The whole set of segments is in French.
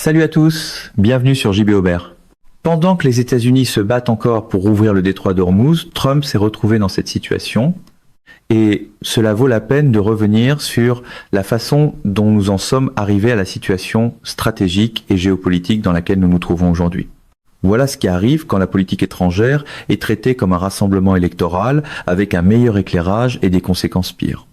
Salut à tous, bienvenue sur JB Aubert. Pendant que les États-Unis se battent encore pour rouvrir le détroit d'Ormuz, Trump s'est retrouvé dans cette situation et cela vaut la peine de revenir sur la façon dont nous en sommes arrivés à la situation stratégique et géopolitique dans laquelle nous nous trouvons aujourd'hui. Voilà ce qui arrive quand la politique étrangère est traitée comme un rassemblement électoral avec un meilleur éclairage et des conséquences pires.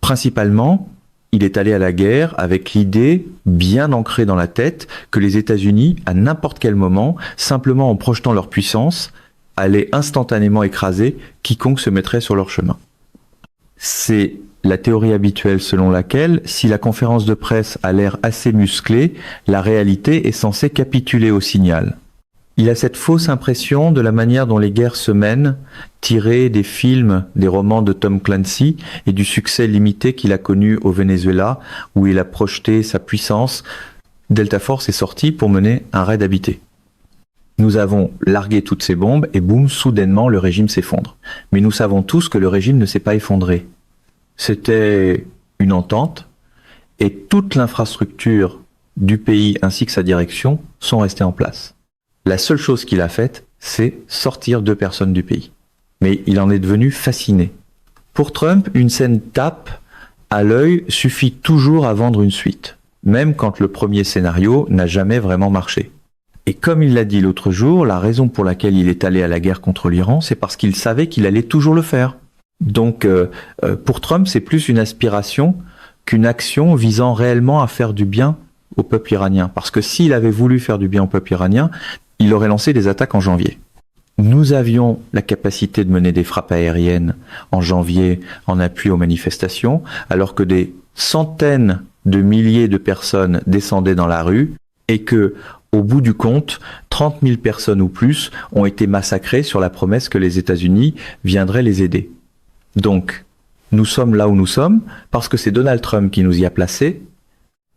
Principalement, il est allé à la guerre avec l'idée, bien ancrée dans la tête, que les États-Unis, à n'importe quel moment, simplement en projetant leur puissance, allaient instantanément écraser quiconque se mettrait sur leur chemin. C'est la théorie habituelle selon laquelle, si la conférence de presse a l'air assez musclée, la réalité est censée capituler au signal. Il a cette fausse impression de la manière dont les guerres se mènent, tirée des films, des romans de Tom Clancy et du succès limité qu'il a connu au Venezuela, où il a projeté sa puissance. Delta Force est sorti pour mener un raid habité. Nous avons largué toutes ces bombes et boum, soudainement le régime s'effondre. Mais nous savons tous que le régime ne s'est pas effondré. C'était une entente et toute l'infrastructure du pays ainsi que sa direction sont restées en place. La seule chose qu'il a faite, c'est sortir 2 personnes du pays. Mais il en est devenu fasciné. Pour Trump, une scène tape à l'œil suffit toujours à vendre une suite, même quand le premier scénario n'a jamais vraiment marché. Et comme il l'a dit l'autre jour, la raison pour laquelle il est allé à la guerre contre l'Iran, c'est parce qu'il savait qu'il allait toujours le faire. Donc pour Trump, c'est plus une aspiration qu'une action visant réellement à faire du bien au peuple iranien. Parce que s'il avait voulu faire du bien au peuple iranien, il aurait lancé des attaques en janvier. Nous avions la capacité de mener des frappes aériennes en janvier en appui aux manifestations, alors que des centaines de milliers de personnes descendaient dans la rue et que, au bout du compte, 30 000 personnes ou plus ont été massacrées sur la promesse que les États-Unis viendraient les aider. Donc, nous sommes là où nous sommes parce que c'est Donald Trump qui nous y a placés.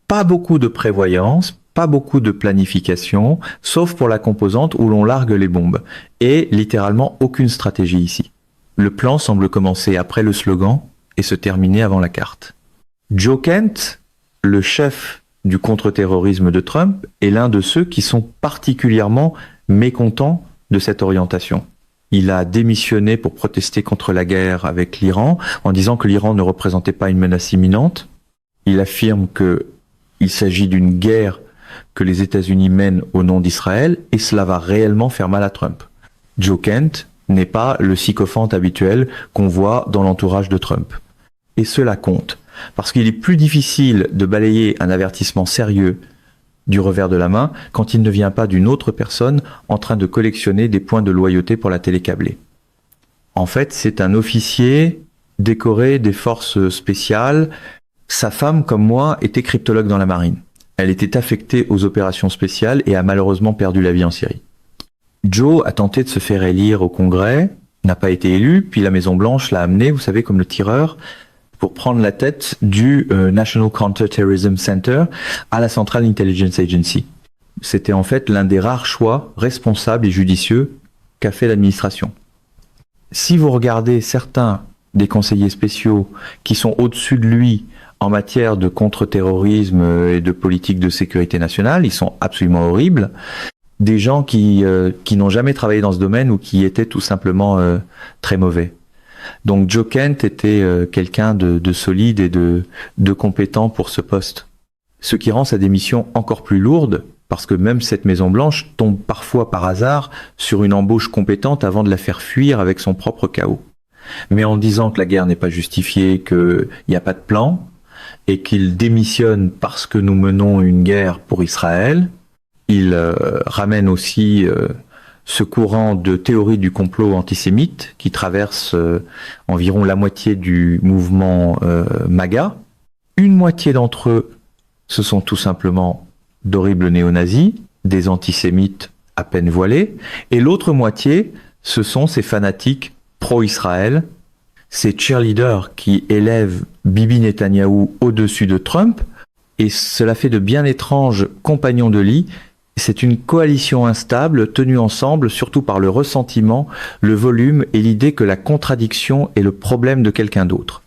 Pas beaucoup de prévoyance, pas beaucoup de planification, sauf pour la composante où l'on largue les bombes. Et littéralement aucune stratégie ici. Le plan semble commencer après le slogan et se terminer avant la carte. Joe Kent, le chef du contre-terrorisme de Trump, est l'un de ceux qui sont particulièrement mécontents de cette orientation. Il a démissionné pour protester contre la guerre avec l'Iran en disant que l'Iran ne représentait pas une menace imminente. Il affirme qu'il s'agit d'une guerre que les États-Unis mènent au nom d'Israël, et cela va réellement faire mal à Trump. Joe Kent n'est pas le sycophante habituel qu'on voit dans l'entourage de Trump. Et cela compte, parce qu'il est plus difficile de balayer un avertissement sérieux du revers de la main quand il ne vient pas d'une autre personne en train de collectionner des points de loyauté pour la télé câblée. En fait, c'est un officier décoré des forces spéciales. Sa femme, comme moi, était cryptologue dans la marine. Elle était affectée aux opérations spéciales et a malheureusement perdu la vie en Syrie. Joe a tenté de se faire élire au Congrès, n'a pas été élu, puis la Maison-Blanche l'a amené, vous savez, comme le tireur, pour prendre la tête du National Counter-Terrorism Center à la Central Intelligence Agency. C'était en fait l'un des rares choix responsables et judicieux qu'a fait l'administration. Si vous regardez certains des conseillers spéciaux qui sont au-dessus de lui en matière de contre-terrorisme et de politique de sécurité nationale, ils sont absolument horribles. Des gens qui n'ont jamais travaillé dans ce domaine ou qui étaient tout simplement très mauvais. Donc Joe Kent était quelqu'un de solide et de compétent pour ce poste. Ce qui rend sa démission encore plus lourde, parce que même cette Maison-Blanche tombe parfois par hasard sur une embauche compétente avant de la faire fuir avec son propre chaos. Mais en disant que la guerre n'est pas justifiée, qu'il n'y a pas de plan, et qu'il démissionne parce que nous menons une guerre pour Israël, il ramène aussi ce courant de théorie du complot antisémite qui traverse environ la moitié du mouvement MAGA. Une moitié d'entre eux, ce sont tout simplement d'horribles néo-nazis, des antisémites à peine voilés, et l'autre moitié, ce sont ces fanatiques pro-Israël, ces cheerleaders qui élèvent Bibi Netanyahou au-dessus de Trump, et cela fait de bien étranges compagnons de lit. C'est une coalition instable, tenue ensemble surtout par le ressentiment, le volume et l'idée que la contradiction est le problème de quelqu'un d'autre.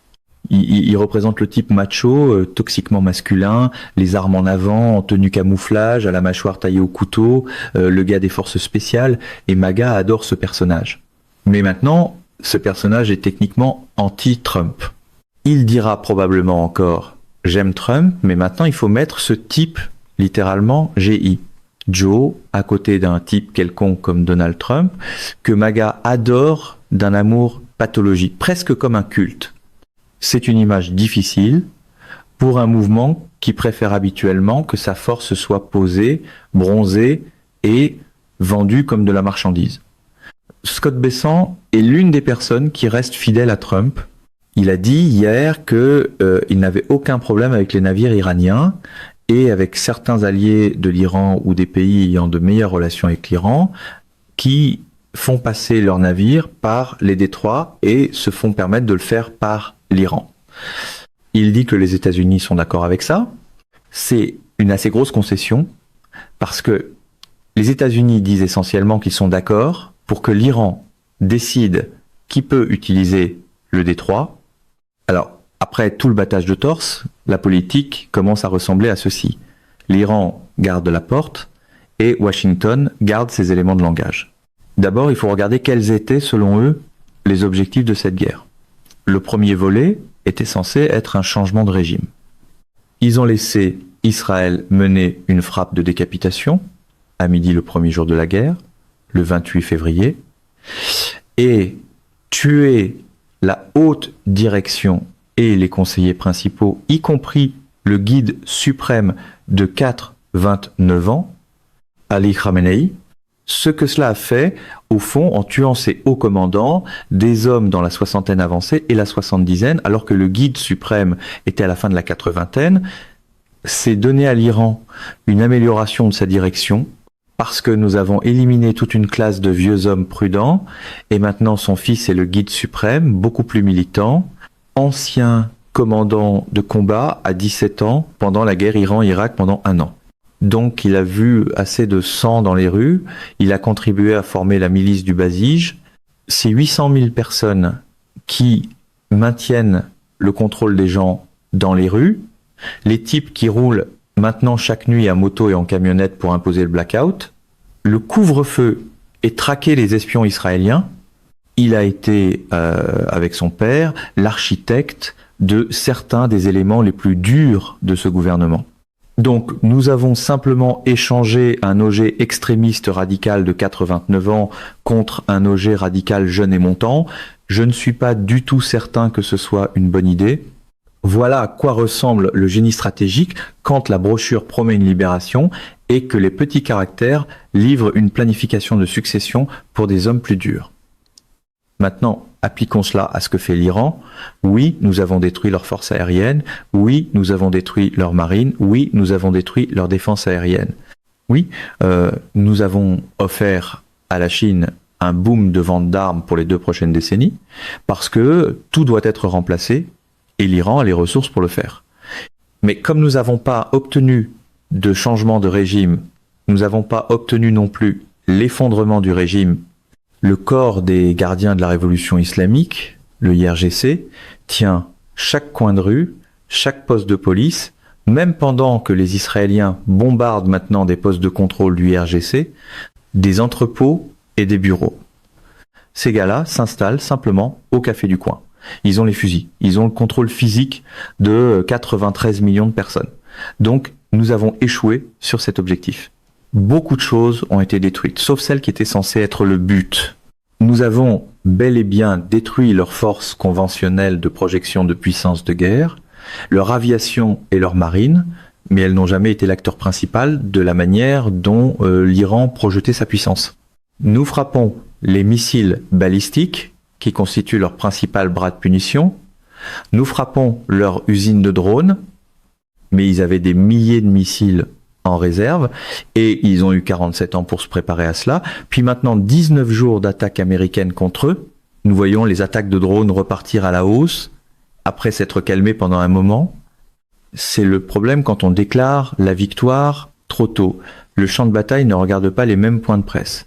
Il représente le type macho, toxiquement masculin, les armes en avant, en tenue camouflage, à la mâchoire taillée au couteau, le gars des forces spéciales, et Maga adore ce personnage. Mais maintenant, ce personnage est techniquement anti-Trump. Il dira probablement encore « j'aime Trump », mais maintenant il faut mettre ce type, littéralement, GI. Joe, à côté d'un type quelconque comme Donald Trump, que Maga adore d'un amour pathologique, presque comme un culte. C'est une image difficile pour un mouvement qui préfère habituellement que sa force soit posée, bronzée et vendue comme de la marchandise. Scott Bessant est l'une des personnes qui reste fidèle à Trump. Il a dit hier qu'il n'avait aucun problème avec les navires iraniens et avec certains alliés de l'Iran ou des pays ayant de meilleures relations avec l'Iran qui font passer leurs navires par les détroits et se font permettre de le faire par l'Iran. Il dit que les États-Unis sont d'accord avec ça. C'est une assez grosse concession parce que les États-Unis disent essentiellement qu'ils sont d'accord pour que l'Iran décide qui peut utiliser le détroit. Alors, après tout le battage de torse, la politique commence à ressembler à ceci. L'Iran garde la porte et Washington garde ses éléments de langage. D'abord, il faut regarder quels étaient, selon eux, les objectifs de cette guerre. Le premier volet était censé être un changement de régime. Ils ont laissé Israël mener une frappe de décapitation à midi le premier jour de la guerre, le 28 février, et tuer la haute direction et les conseillers principaux, y compris le guide suprême de 29 ans, Ali Khamenei. Ce que cela a fait, au fond, en tuant ses hauts commandants, des hommes dans la soixantaine avancée et la soixante-dizaine, alors que le guide suprême était à la fin de la quatre-vingtaine, c'est donner à l'Iran une amélioration de sa direction, parce que nous avons éliminé toute une classe de vieux hommes prudents, et maintenant son fils est le guide suprême, beaucoup plus militant, ancien commandant de combat à 17 ans pendant la guerre Iran-Irak pendant 1 an. Donc il a vu assez de sang dans les rues, il a contribué à former la milice du Basij. Ces 800 000 personnes qui maintiennent le contrôle des gens dans les rues, les types qui roulent maintenant chaque nuit à moto et en camionnette pour imposer le blackout, le couvre-feu et traquer les espions israéliens. Il a été, avec son père, l'architecte de certains des éléments les plus durs de ce gouvernement. Donc, nous avons simplement échangé un OG extrémiste radical de 89 ans contre un OG radical jeune et montant. Je ne suis pas du tout certain que ce soit une bonne idée. Voilà à quoi ressemble le génie stratégique quand la brochure promet une libération et que les petits caractères livrent une planification de succession pour des hommes plus durs. Maintenant, appliquons cela à ce que fait l'Iran. Oui, nous avons détruit leur force aérienne. Oui, nous avons détruit leur marine. Oui, nous avons détruit leur défense aérienne. Oui, nous avons offert à la Chine un boom de vente d'armes pour les 2 prochaines décennies parce que tout doit être remplacé et l'Iran a les ressources pour le faire. Mais comme nous n'avons pas obtenu de changement de régime, nous n'avons pas obtenu non plus l'effondrement du régime. Le corps des gardiens de la révolution islamique, le IRGC, tient chaque coin de rue, chaque poste de police, même pendant que les Israéliens bombardent maintenant des postes de contrôle du IRGC, des entrepôts et des bureaux. Ces gars-là s'installent simplement au café du coin. Ils ont les fusils, ils ont le contrôle physique de 93 millions de personnes. Donc, nous avons échoué sur cet objectif. Beaucoup de choses ont été détruites, sauf celles qui étaient censées être le but. Nous avons bel et bien détruit leurs forces conventionnelles de projection de puissance de guerre, leur aviation et leur marine, mais elles n'ont jamais été l'acteur principal de la manière dont l'Iran projetait sa puissance. Nous frappons les missiles balistiques, qui constituent leur principal bras de punition. Nous frappons leur usine de drones, mais ils avaient des milliers de missiles en réserve, et ils ont eu 47 ans pour se préparer à cela. Puis maintenant, 19 jours d'attaques américaines contre eux. Nous voyons les attaques de drones repartir à la hausse, après s'être calmées pendant un moment. C'est le problème quand on déclare la victoire trop tôt. Le champ de bataille ne regarde pas les mêmes points de presse.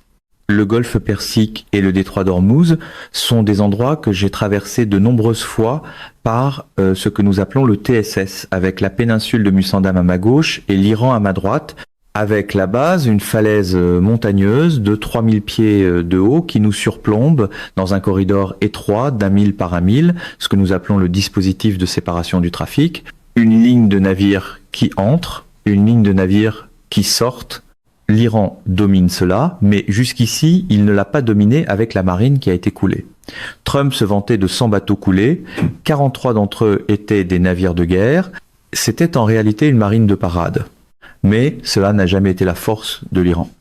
le golfe Persique et le détroit d'Ormuz sont des endroits que j'ai traversés de nombreuses fois par ce que nous appelons le TSS, avec la péninsule de Musandam à ma gauche et l'Iran à ma droite, avec la base, une falaise montagneuse de 3000 pieds de haut qui nous surplombe dans un corridor étroit d'1 mille par 1 mille, ce que nous appelons le dispositif de séparation du trafic, une ligne de navires qui entrent, une ligne de navires qui sortent. L'Iran domine cela, mais jusqu'ici, il ne l'a pas dominé avec la marine qui a été coulée. Trump se vantait de 100 bateaux coulés, 43 d'entre eux étaient des navires de guerre, c'était en réalité une marine de parade. Mais cela n'a jamais été la force de l'Iran.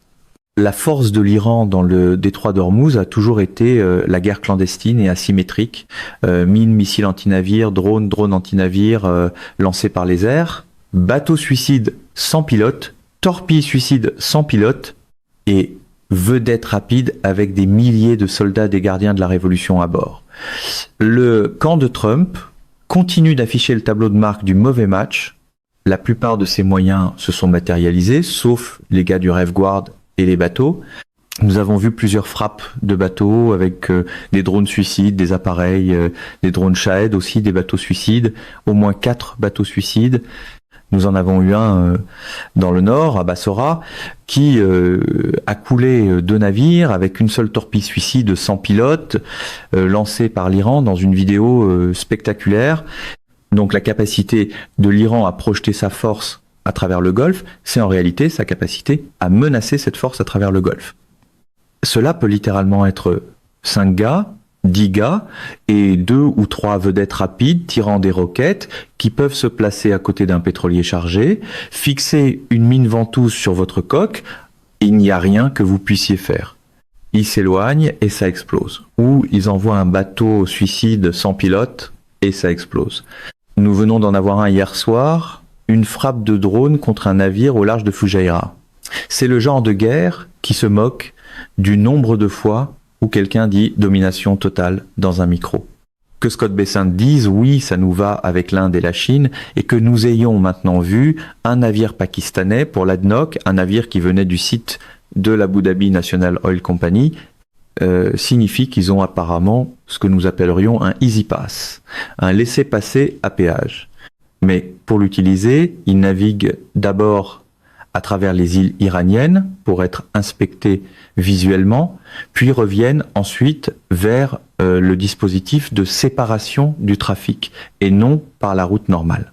La force de l'Iran dans le détroit d'Ormuz a toujours été la guerre clandestine et asymétrique, mines, missiles antinavires, drones antinavires lancés par les airs, bateaux suicides sans pilote, torpilles suicides sans pilote et vedettes rapides avec des milliers de soldats des gardiens de la révolution à bord. Le camp de Trump continue d'afficher le tableau de marque du mauvais match. La plupart de ses moyens se sont matérialisés, sauf les gars du Rev Guard et les bateaux. Nous avons vu plusieurs frappes de bateaux avec des drones suicides, des appareils, des drones Shahed aussi, des bateaux suicides, au moins 4 bateaux suicides. Nous en avons eu un dans le nord, à Bassora, qui a coulé 2 navires avec une seule torpille suicide sans pilote, lancée par l'Iran dans une vidéo spectaculaire. Donc la capacité de l'Iran à projeter sa force à travers le Golfe, c'est en réalité sa capacité à menacer cette force à travers le Golfe. Cela peut littéralement être 5 gars, 10 gars et 2 ou 3 vedettes rapides tirant des roquettes qui peuvent se placer à côté d'un pétrolier chargé, fixer une mine ventouse sur votre coque, et il n'y a rien que vous puissiez faire. Ils s'éloignent et ça explose. Ou ils envoient un bateau suicide sans pilote et ça explose. Nous venons d'en avoir un hier soir, une frappe de drone contre un navire au large de Fujairah. C'est le genre de guerre qui se moque du nombre de fois où quelqu'un dit domination totale dans un micro. Que Scott Bessent dise oui, ça nous va avec l'Inde et la Chine, et que nous ayons maintenant vu un navire pakistanais pour l'ADNOC, un navire qui venait du site de l'Abu Dhabi National Oil Company, signifie qu'ils ont apparemment ce que nous appellerions un easy pass, un laissez-passer à péage. Mais pour l'utiliser, ils naviguent d'abord à travers les îles iraniennes pour être inspectés visuellement, puis reviennent ensuite vers le dispositif de séparation du trafic et non par la route normale.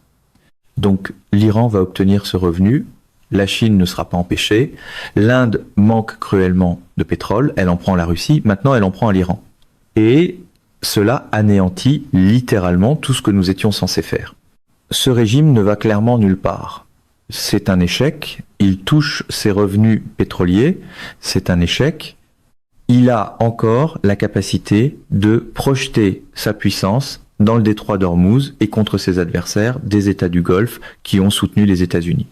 Donc l'Iran va obtenir ce revenu, la Chine ne sera pas empêchée, l'Inde manque cruellement de pétrole, elle en prend à la Russie, maintenant elle en prend à l'Iran. Et cela anéantit littéralement tout ce que nous étions censés faire. Ce régime ne va clairement nulle part. C'est un échec, il touche ses revenus pétroliers, c'est un échec. Il a encore la capacité de projeter sa puissance dans le détroit d'Ormuz et contre ses adversaires des États du Golfe qui ont soutenu les États-Unis.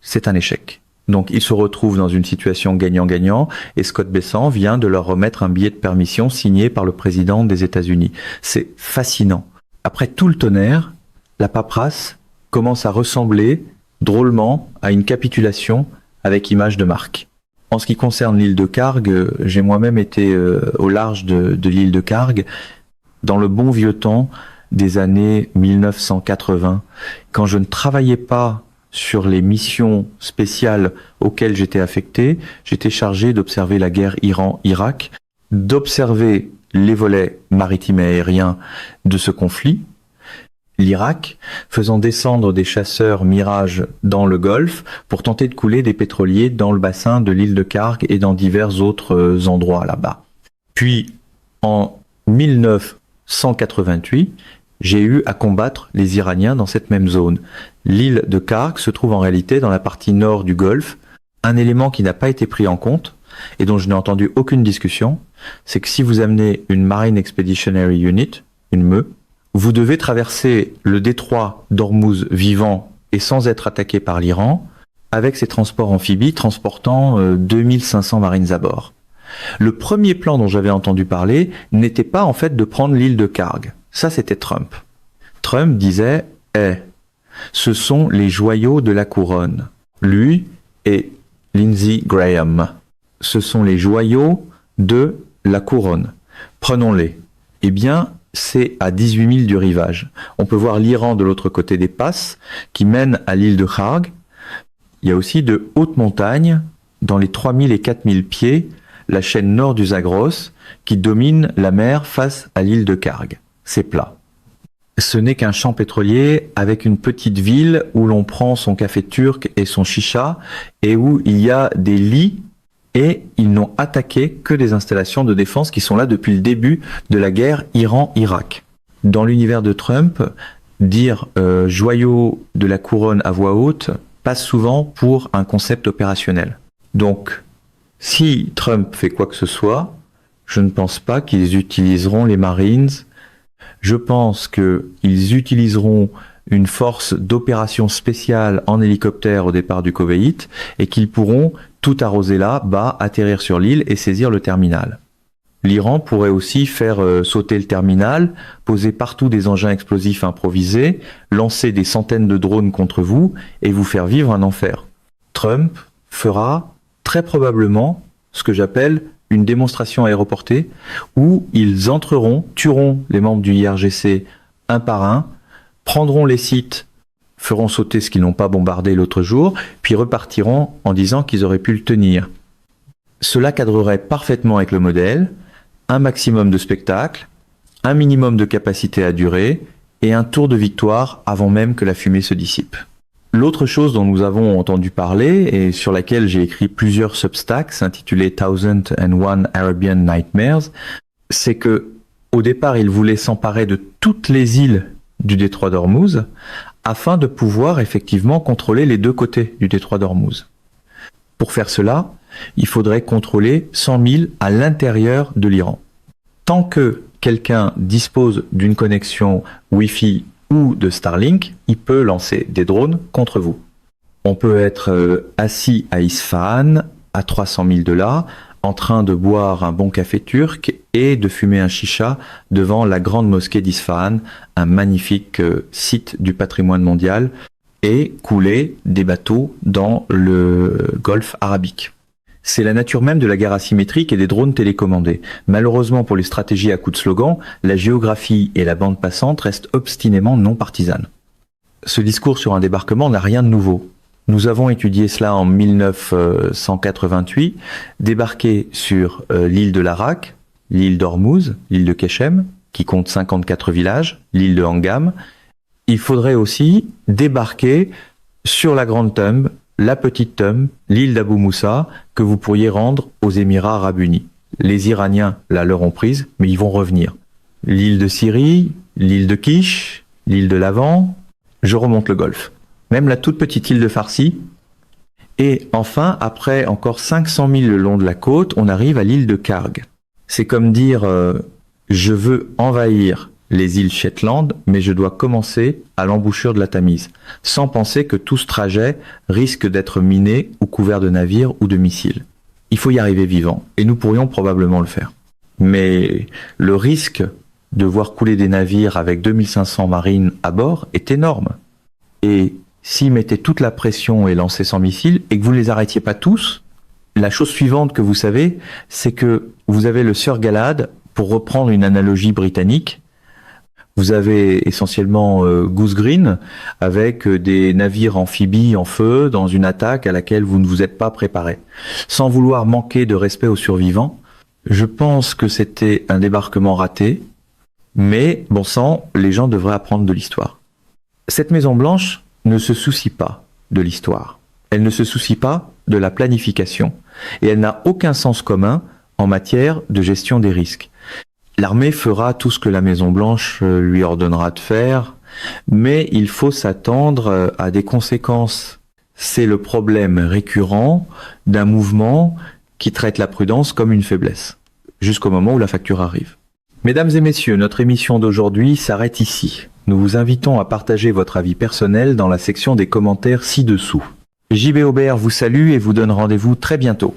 C'est un échec. Donc il se retrouve dans une situation gagnant-gagnant et Scott Bessent vient de leur remettre un billet de permission signé par le président des États-Unis. C'est fascinant. Après tout le tonnerre, la paperasse commence à ressembler drôlement à une capitulation avec image de marque. En ce qui concerne l'île de Karg, j'ai moi-même été au large de l'île de Karg dans le bon vieux temps des années 1980, quand je ne travaillais pas sur les missions spéciales auxquelles j'étais affecté, j'étais chargé d'observer la guerre Iran-Irak, d'observer les volets maritimes et aériens de ce conflit, l'Irak, faisant descendre des chasseurs Mirage dans le Golfe pour tenter de couler des pétroliers dans le bassin de l'île de Karg et dans divers autres endroits là-bas. Puis, en 1988, j'ai eu à combattre les Iraniens dans cette même zone. L'île de Karg se trouve en réalité dans la partie nord du Golfe. Un élément qui n'a pas été pris en compte et dont je n'ai entendu aucune discussion, c'est que si vous amenez une Marine Expeditionary Unit, une MEU, vous devez traverser le détroit d'Ormuz vivant et sans être attaqué par l'Iran, avec ses transports amphibies transportant 2500 marines à bord. Le premier plan dont j'avais entendu parler n'était pas en fait de prendre l'île de Karg. Ça, c'était Trump. Trump disait « ce sont les joyaux de la couronne ». Lui et Lindsey Graham. ce sont les joyaux de la couronne. Prenons-les. Eh bien, c'est à 18 milles du rivage. On peut voir l'Iran de l'autre côté des passes qui mènent à l'île de Kharg. Il y a aussi de hautes montagnes dans les 3000 et 4000 pieds, la chaîne nord du Zagros qui domine la mer face à l'île de Kharg. C'est plat. Ce n'est qu'un champ pétrolier avec une petite ville où l'on prend son café turc et son chicha et où il y a des lits et ils n'ont attaqué que des installations de défense qui sont là depuis le début de la guerre Iran-Irak. Dans l'univers de Trump, dire joyau de la couronne à voix haute passe souvent pour un concept opérationnel. Donc, si Trump fait quoi que ce soit, je ne pense pas qu'ils utiliseront les Marines. Je pense qu'ils utiliseront une force d'opération spéciale en hélicoptère au départ du Koweït et qu'ils pourront tout arroser là, bas, atterrir sur l'île et saisir le terminal. L'Iran pourrait aussi faire sauter le terminal, poser partout des engins explosifs improvisés, lancer des centaines de drones contre vous et vous faire vivre un enfer. Trump fera très probablement ce que j'appelle une démonstration aéroportée où ils entreront, tueront les membres du IRGC un par un, prendront les sites, feront sauter ce qu'ils n'ont pas bombardé l'autre jour, puis repartiront en disant qu'ils auraient pu le tenir. Cela cadrerait parfaitement avec le modèle, un maximum de spectacle, un minimum de capacité à durer et un tour de victoire avant même que la fumée se dissipe. L'autre chose dont nous avons entendu parler et sur laquelle j'ai écrit plusieurs substacks intitulés 1001 Arabian Nightmares, c'est que au départ, il voulait s'emparer de toutes les îles du détroit d'Ormuz afin de pouvoir effectivement contrôler les deux côtés du détroit d'Ormuz. Pour faire cela, il faudrait contrôler 100 000 à l'intérieur de l'Iran. Tant que quelqu'un dispose d'une connexion Wi-Fi ou de Starlink, il peut lancer des drones contre vous. On peut être assis à Isfahan, à 300 000 de là, en train de boire un bon café turc et de fumer un chicha devant la grande mosquée d'Isfahan, un magnifique site du patrimoine mondial, et couler des bateaux dans le golfe arabique. C'est la nature même de la guerre asymétrique et des drones télécommandés. Malheureusement pour les stratégies à coups de slogan, la géographie et la bande passante restent obstinément non partisanes. Ce discours sur un débarquement n'a rien de nouveau. Nous avons étudié cela en 1988, débarqué sur l'île de Larak, l'île d'Ormuz, l'île de Keshem, qui compte 54 villages, l'île de Hangam. Il faudrait aussi débarquer sur la Grande Tombe, la Petite Tombe, l'île d'Abou Moussa, que vous pourriez rendre aux Émirats Arabes Unis. Les Iraniens la leur ont prise, mais ils vont revenir. L'île de Syrie, l'île de Kish, l'île de Lavant, je remonte le Golfe. Même la toute petite île de Farsi. Et enfin, après encore 500 000 le long de la côte, on arrive à l'île de Kharg. C'est comme dire, je veux envahir les îles Shetland, mais je dois commencer à l'embouchure de la Tamise, sans penser que tout ce trajet risque d'être miné ou couvert de navires ou de missiles. Il faut y arriver vivant, et nous pourrions probablement le faire. Mais le risque de voir couler des navires avec 2500 marines à bord est énorme. Et s'ils mettaient toute la pression et lançaient sans missiles, et que vous ne les arrêtiez pas tous, la chose suivante que vous savez, c'est que vous avez le Sir Galahad, pour reprendre une analogie britannique. Vous avez essentiellement Goose Green avec des navires amphibies en feu dans une attaque à laquelle vous ne vous êtes pas préparé. Sans vouloir manquer de respect aux survivants, je pense que c'était un débarquement raté, mais bon sang, les gens devraient apprendre de l'histoire. Cette Maison Blanche ne se soucie pas de l'histoire. Elle ne se soucie pas de la planification. Et elle n'a aucun sens commun en matière de gestion des risques. L'armée fera tout ce que la Maison-Blanche lui ordonnera de faire, mais il faut s'attendre à des conséquences. C'est le problème récurrent d'un mouvement qui traite la prudence comme une faiblesse, jusqu'au moment où la facture arrive. Mesdames et messieurs, notre émission d'aujourd'hui s'arrête ici. Nous vous invitons à partager votre avis personnel dans la section des commentaires ci-dessous. JB Aubert vous salue et vous donne rendez-vous très bientôt.